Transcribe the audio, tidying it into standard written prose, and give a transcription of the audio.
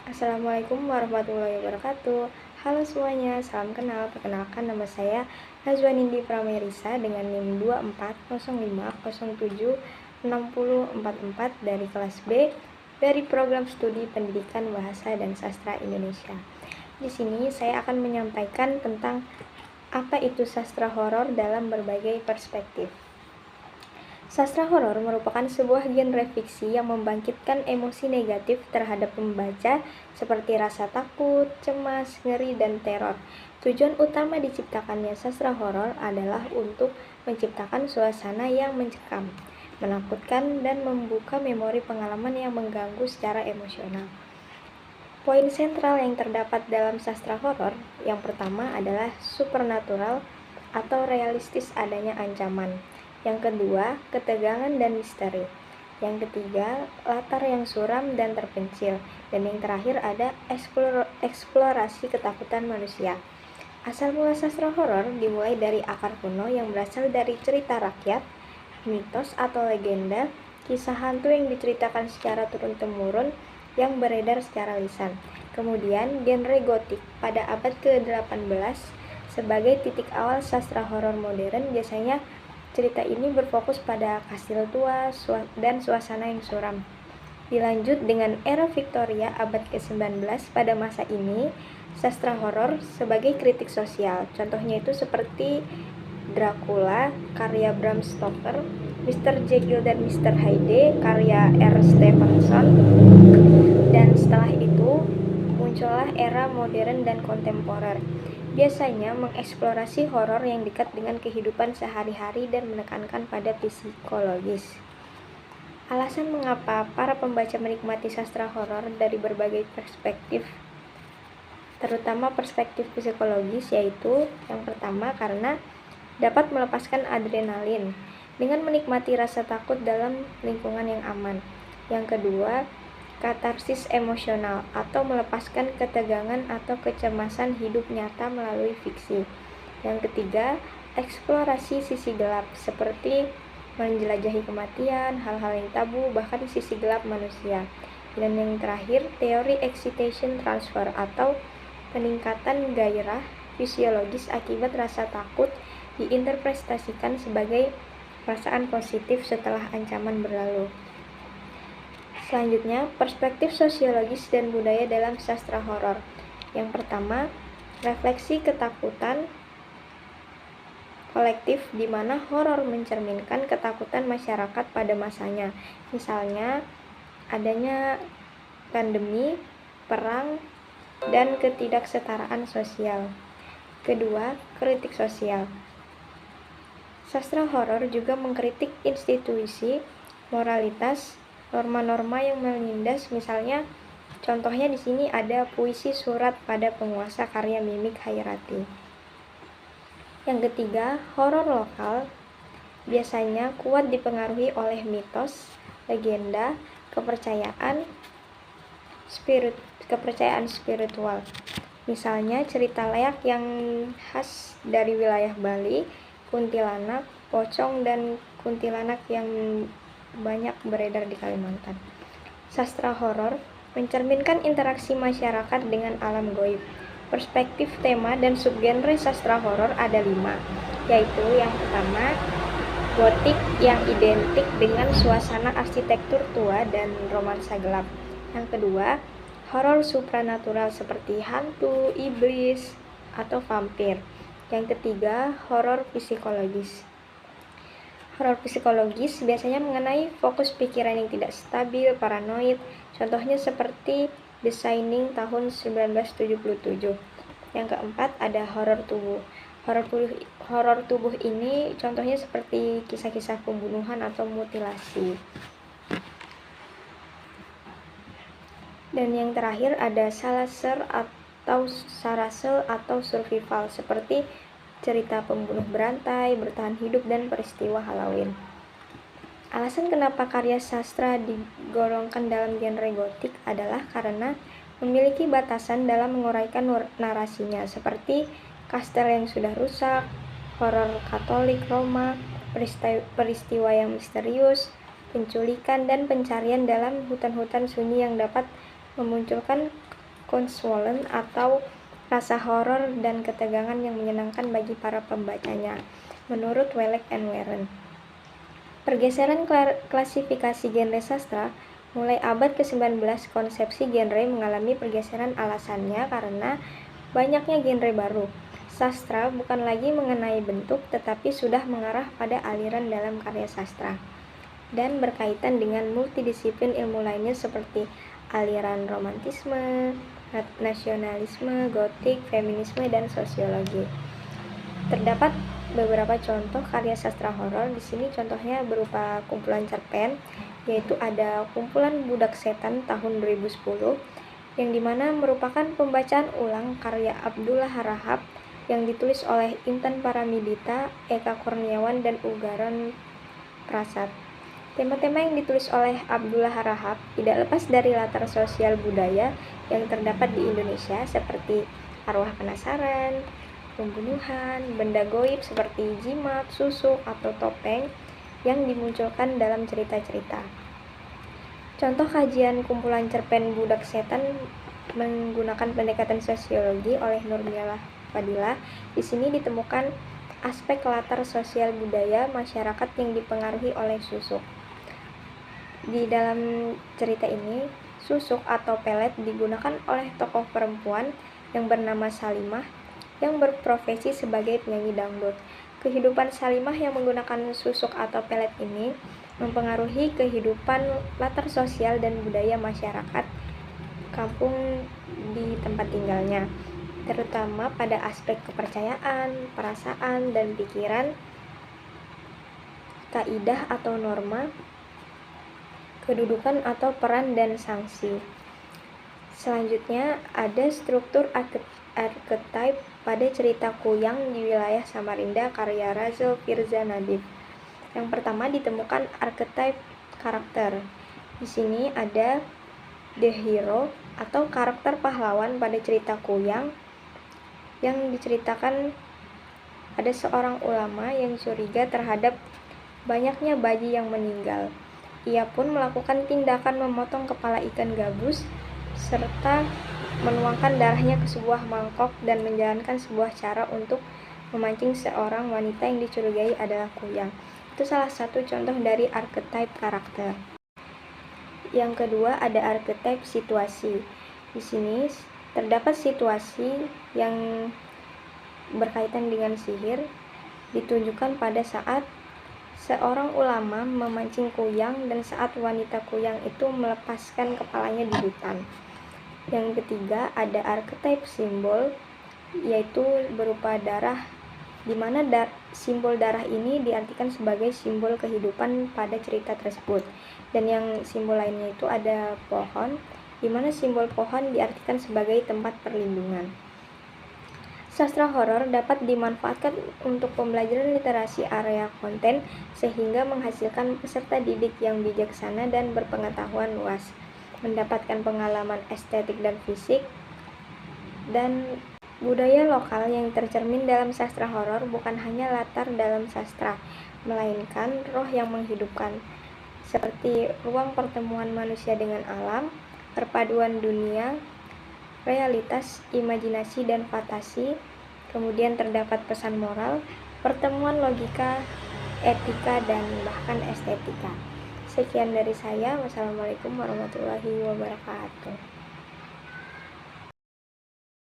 Assalamualaikum warahmatullahi wabarakatuh. Halo semuanya, salam kenal. Perkenalkan, nama saya Najwa Nindi Pramerisa dengan NIM 2405076044 dari kelas B dari program studi Pendidikan Bahasa dan Sastra Indonesia. Di sini saya akan menyampaikan tentang apa itu sastra horor dalam berbagai perspektif. Sastra horor merupakan sebuah genre fiksi yang membangkitkan emosi negatif terhadap pembaca seperti rasa takut, cemas, ngeri, dan teror. Tujuan utama diciptakannya sastra horor adalah untuk menciptakan suasana yang mencekam, menakutkan, dan membuka memori pengalaman yang mengganggu secara emosional. Poin sentral yang terdapat dalam sastra horor yang pertama adalah supernatural atau realistis adanya ancaman. Yang kedua, ketegangan dan misteri. Yang ketiga, latar yang suram dan terpencil. Dan yang terakhir ada eksplorasi ketakutan manusia. Asal mula sastra horor dimulai dari akar kuno yang berasal dari cerita rakyat, mitos atau legenda, kisah hantu yang diceritakan secara turun-temurun yang beredar secara lisan. Kemudian, genre gotik pada abad ke-18 sebagai titik awal sastra horor modern. Biasanya cerita ini berfokus pada kastil tua dan suasana yang suram. Dilanjut dengan era Victoria abad ke-19. Pada masa ini, sastra horor sebagai kritik sosial. Contohnya itu seperti Dracula karya Bram Stoker, Mr. Jekyll dan Mr. Hyde karya R. Stevenson. Dan setelah itu muncullah era modern dan kontemporer. Biasanya mengeksplorasi horor yang dekat dengan kehidupan sehari-hari dan menekankan pada psikologis. Alasan mengapa para pembaca menikmati sastra horor dari berbagai perspektif, terutama perspektif psikologis, yaitu yang pertama karena dapat melepaskan adrenalin dengan menikmati rasa takut dalam lingkungan yang aman. Yang kedua, katarsis emosional atau melepaskan ketegangan atau kecemasan hidup nyata melalui fiksi. Yang ketiga, eksplorasi sisi gelap seperti menjelajahi kematian, hal-hal yang tabu, bahkan sisi gelap manusia. Dan yang terakhir, teori excitation transfer atau peningkatan gairah fisiologis akibat rasa takut diinterpretasikan sebagai perasaan positif setelah ancaman berlalu. Selanjutnya, perspektif sosiologis dan budaya dalam sastra horor. Yang pertama, refleksi ketakutan kolektif di mana horor mencerminkan ketakutan masyarakat pada masanya. Misalnya, adanya pandemi, perang, dan ketidaksetaraan sosial. Kedua, kritik sosial. Sastra horor juga mengkritik institusi, moralitas, norma-norma yang menindas. Misalnya, contohnya di sini ada puisi Surat pada Penguasa karya Mimik Hairati. Yang ketiga, horor lokal biasanya kuat dipengaruhi oleh mitos, legenda, kepercayaan spiritual. Misalnya cerita leak yang khas dari wilayah Bali, kuntilanak, pocong, dan kuntilanak yang banyak beredar di Kalimantan. Sastra horor mencerminkan interaksi masyarakat dengan alam goib. Perspektif, tema, dan subgenre sastra horor ada 5, yaitu yang pertama, gotik yang identik dengan suasana arsitektur tua dan romansa gelap. Yang kedua, horor supranatural seperti hantu, iblis, atau vampir. Yang ketiga, horor psikologis. Horor psikologis biasanya mengenai fokus pikiran yang tidak stabil, paranoid. Contohnya seperti The Shining tahun 1977. Yang keempat ada horor tubuh. Horor tubuh ini contohnya seperti kisah-kisah pembunuhan atau mutilasi. Dan yang terakhir ada slasher atau sarasel atau survival seperti cerita pembunuh berantai, bertahan hidup, dan peristiwa Halloween. Alasan kenapa karya sastra digolongkan dalam genre gotik adalah karena memiliki batasan dalam menguraikan narasinya, seperti kastel yang sudah rusak, horor Katolik Roma, peristiwa yang misterius, penculikan, dan pencarian dalam hutan-hutan sunyi yang dapat memunculkan swollen atau rasa horor dan ketegangan yang menyenangkan bagi para pembacanya, menurut Welek and Warren. Pergeseran klasifikasi genre sastra mulai abad ke-19, konsepsi genre mengalami pergeseran, alasannya karena banyaknya genre baru. Sastra bukan lagi mengenai bentuk, tetapi sudah mengarah pada aliran dalam karya sastra dan berkaitan dengan multidisiplin ilmu lainnya seperti aliran romantisme, nasionalisme, gotik, feminisme, dan sosiologi. Terdapat beberapa contoh karya sastra horor. Di sini contohnya berupa kumpulan cerpen, yaitu ada kumpulan Budak Setan tahun 2010, yang dimana merupakan pembacaan ulang karya Abdullah Harahap yang ditulis oleh Intan Paramidita, Eka Kurniawan, dan Ugaran Prasad. Tema-tema yang ditulis oleh Abdullah Harahap tidak lepas dari latar sosial budaya yang terdapat di Indonesia seperti arwah penasaran, pembunuhan, benda goib seperti jimat, susuk, atau topeng yang dimunculkan dalam cerita-cerita. Contoh kajian kumpulan cerpen Budak Setan menggunakan pendekatan sosiologi oleh Nurmilah Fadilah. Di sini ditemukan aspek latar sosial budaya masyarakat yang dipengaruhi oleh susuk. Di dalam cerita ini, susuk atau pelet digunakan oleh tokoh perempuan yang bernama Salimah yang berprofesi sebagai penyanyi dangdut. Kehidupan Salimah yang menggunakan susuk atau pelet ini mempengaruhi kehidupan latar sosial dan budaya masyarakat kampung di tempat tinggalnya, terutama pada aspek kepercayaan, perasaan, dan pikiran, kaidah atau norma, kedudukan atau peran dan sanksi. Selanjutnya ada struktur archetype pada cerita Kuyang di wilayah Samarinda karya Razel Firza Nadif. Yang pertama ditemukan archetype karakter. Di sini ada the hero atau karakter pahlawan pada cerita Kuyang yang diceritakan ada seorang ulama yang curiga terhadap banyaknya bayi yang meninggal. Ia pun melakukan tindakan memotong kepala ikan gabus serta menuangkan darahnya ke sebuah mangkok dan menjalankan sebuah cara untuk memancing seorang wanita yang dicurigai adalah Kuyang. Itu salah satu contoh dari archetype karakter. Yang kedua ada archetype situasi. Di sini terdapat situasi yang berkaitan dengan sihir ditunjukkan pada saat seorang ulama memancing Kuyang dan saat wanita Kuyang itu melepaskan kepalanya di hutan. Yang ketiga ada archetype simbol, yaitu berupa darah, di mana simbol darah ini diartikan sebagai simbol kehidupan pada cerita tersebut. Dan yang simbol lainnya itu ada pohon, di mana simbol pohon diartikan sebagai tempat perlindungan. Sastra horor dapat dimanfaatkan untuk pembelajaran literasi area konten sehingga menghasilkan peserta didik yang bijaksana dan berpengetahuan luas, mendapatkan pengalaman estetik dan fisik, dan budaya lokal yang tercermin dalam sastra horor bukan hanya latar dalam sastra, melainkan roh yang menghidupkan, seperti ruang pertemuan manusia dengan alam, perpaduan dunia, realitas, imajinasi, dan fantasi. Kemudian terdapat pesan moral, pertemuan logika, etika, dan bahkan estetika. Sekian dari saya. Wassalamualaikum warahmatullahi wabarakatuh.